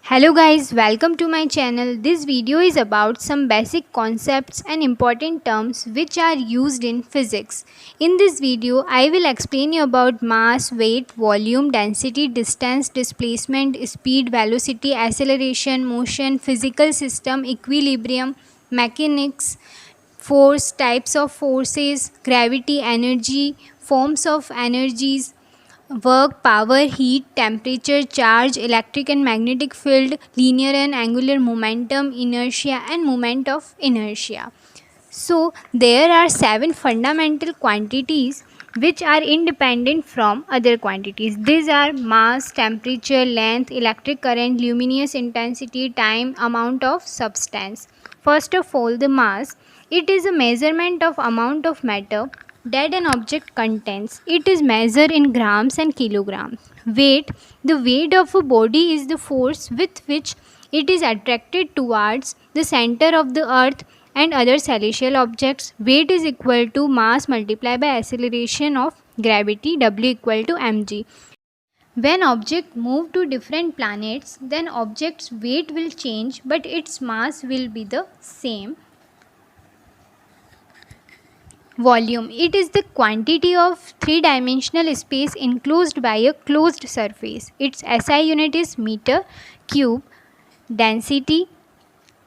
Hello guys, welcome to my channel. This video is about some basic concepts and important terms which are used in physics. In this video, I will explain you about mass, weight, volume, density, distance, displacement, speed, velocity, acceleration, motion, physical system, equilibrium, mechanics, force, types of forces, gravity, energy, forms of energies, work, power, heat, temperature, charge, electric and magnetic field, linear and angular momentum, inertia and moment of inertia. So there are 7 fundamental quantities which are independent from other quantities. These are mass, temperature, length, electric current, luminous intensity, time, amount of substance. First of all, the mass. It is a measurement of amount of matter that an object contains. It is measured in grams and kilograms. Weight. The weight of a body is the force with which it is attracted towards the center of the earth and other celestial objects. Weight is equal to mass multiplied by acceleration of gravity, W equal to mg. When object move to different planets, then object's weight will change but its mass will be the same. Volume. It is the quantity of three-dimensional space enclosed by a closed surface. Its SI unit is meter cube. Density.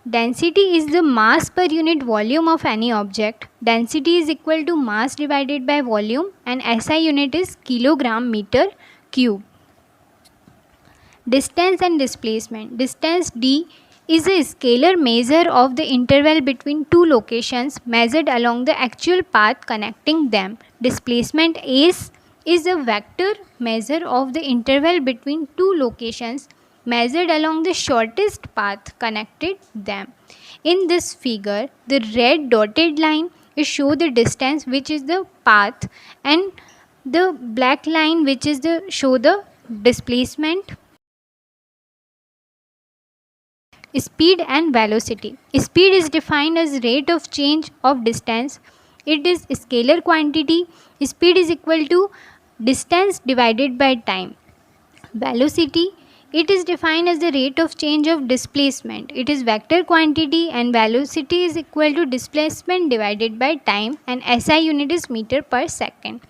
Density is the mass per unit volume of any object. Density is equal to mass divided by volume and SI unit is kilogram meter cube. Distance and displacement. Distance d is a scalar measure of the interval between two locations measured along the actual path connecting them. Displacement s is a vector measure of the interval between two locations measured along the shortest path connected them. In this figure, the red dotted line is show the distance which is the path and the black line which is the show the displacement. Speed and velocity. Speed is defined as rate of change of distance. It is a scalar quantity. Speed is equal to distance divided by time. Velocity. It is defined as the rate of change of displacement. It is vector quantity and velocity is equal to displacement divided by time and SI unit is meter per second.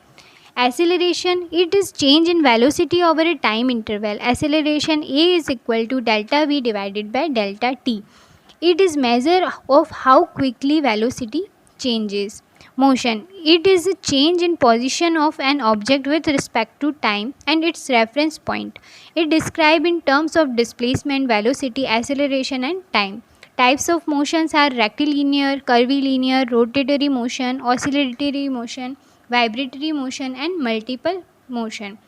Acceleration, it is change in velocity over a time interval. Acceleration A is equal to delta V divided by delta T. It is measure of how quickly velocity changes. Motion, it is a change in position of an object with respect to time and its reference point. It described in terms of displacement, velocity, acceleration and time. Types of motions are rectilinear, curvilinear, rotatory motion, oscillatory motion, vibratory motion and multiple motion.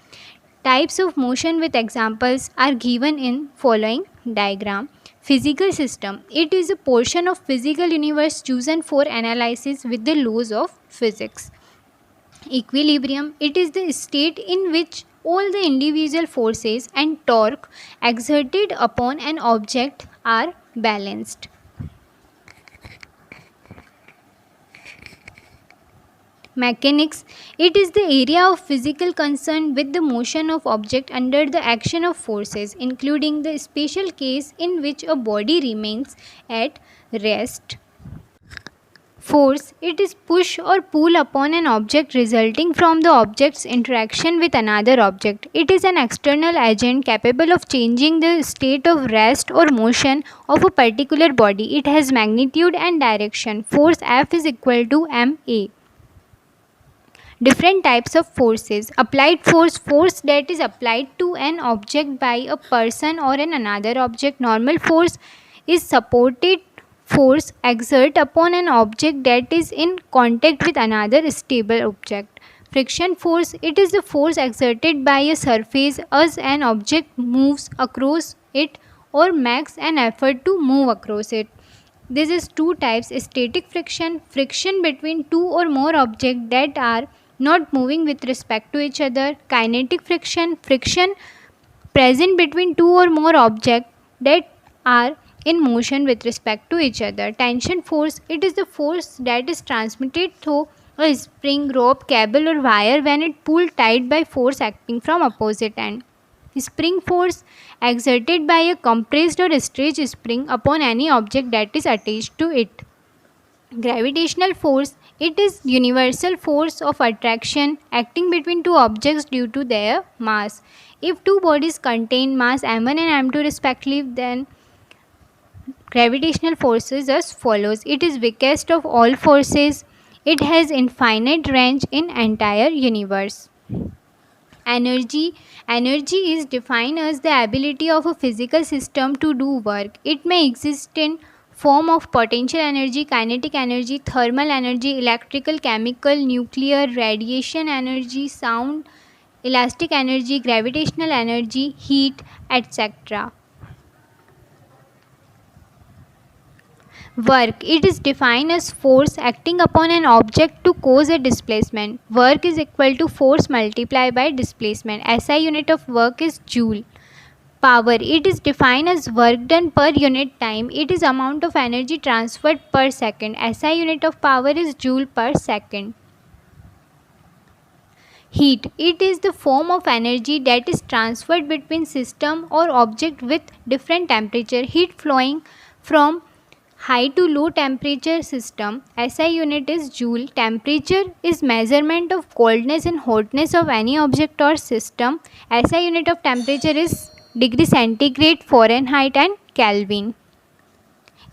Types of motion with examples are given in following diagram. Physical system. It is a portion of physical universe chosen for analysis with the laws of physics. Equilibrium. It is the state in which all the individual forces and torque exerted upon an object are balanced. Mechanics. It is the area of physical concern with the motion of object under the action of forces, including the special case in which a body remains at rest. Force. It is push or pull upon an object resulting from the object's interaction with another object. It is an external agent capable of changing the state of rest or motion of a particular body. It has magnitude and direction. Force F is equal to ma. Different types of forces. Applied force, force that is applied to an object by a person or another object. Normal force is supported force exerted upon an object that is in contact with another stable object. Friction force, it is the force exerted by a surface as an object moves across it or makes an effort to move across it. This is two types: static friction, friction between two or more objects that are not moving with respect to each other. Kinetic friction, friction present between two or more objects that are in motion with respect to each other. Tension force, it is the force that is transmitted through a spring, rope, cable or wire when it pulled tight by force acting from opposite end. Spring force exerted by a compressed or stretched spring upon any object that is attached to it. Gravitational force, it is universal force of attraction acting between two objects due to their mass. If two bodies contain mass m1 and m2 respectively, then gravitational forces as follows. It is weakest of all forces. It has infinite range in entire universe. Energy. Energy is defined as the ability of a physical system to do work. It may exist in form of potential energy, kinetic energy, thermal energy, electrical, chemical, nuclear, radiation energy, sound, elastic energy, gravitational energy, heat, etc. Work. It is defined as force acting upon an object to cause a displacement. Work is equal to force multiplied by displacement. SI unit of work is joule. Power. It is defined as work done per unit time. It is amount of energy transferred per second. SI unit of power is joule per second. Heat. It is the form of energy that is transferred between system or object with different temperature. Heat flowing from high to low temperature system. SI unit is joule. Temperature is measurement of coldness and hotness of any object or system. SI unit of temperature is degree centigrade, Fahrenheit and Kelvin.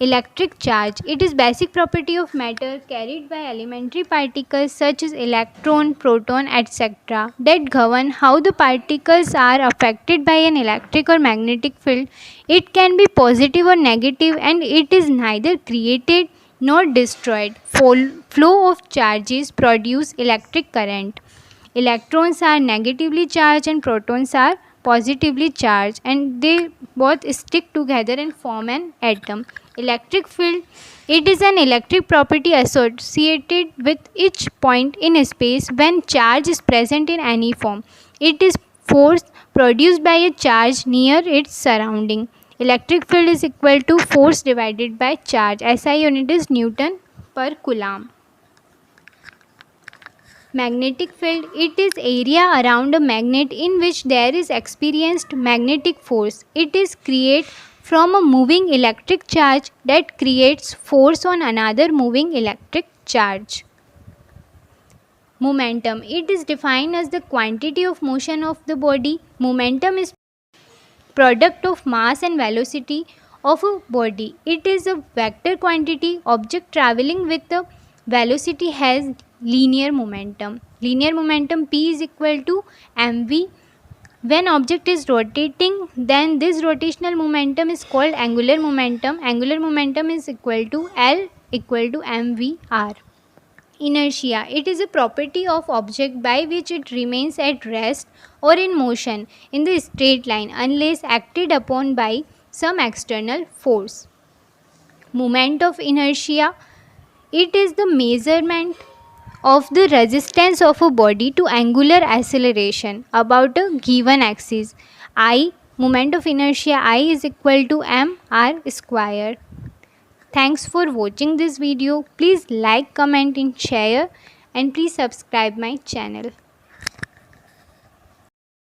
Electric charge. It is basic property of matter carried by elementary particles such as electron, proton, etc. that govern how the particles are affected by an electric or magnetic field. It can be positive or negative and it is neither created nor destroyed. Flow of charges produce electric current. Electrons are negatively charged and protons are positively charged, and they both stick together and form an atom. Electric field, it is an electric property associated with each point in space when charge is present in any form. It is force produced by a charge near its surrounding. Electric field is equal to force divided by charge. SI unit is Newton per Coulomb. Magnetic field, it is area around a magnet in which there is experienced magnetic force. It is created from a moving electric charge that creates force on another moving electric charge. Momentum, it is defined as the quantity of motion of the body. Momentum is product of mass and velocity of a body. It is a vector quantity. Object traveling with the velocity has linear momentum. Linear momentum P is equal to mv. When object is rotating, then this rotational momentum is called angular momentum. Angular momentum is equal to L equal to mvr. Inertia, it is a property of object by which it remains at rest or in motion in the straight line unless acted upon by some external force. Moment of inertia, it is the measurement of the resistance of a body to angular acceleration about a given axis. I, moment of inertia I is equal to mr square. Thanks for watching this video. Please like, comment and share, and please subscribe my channel.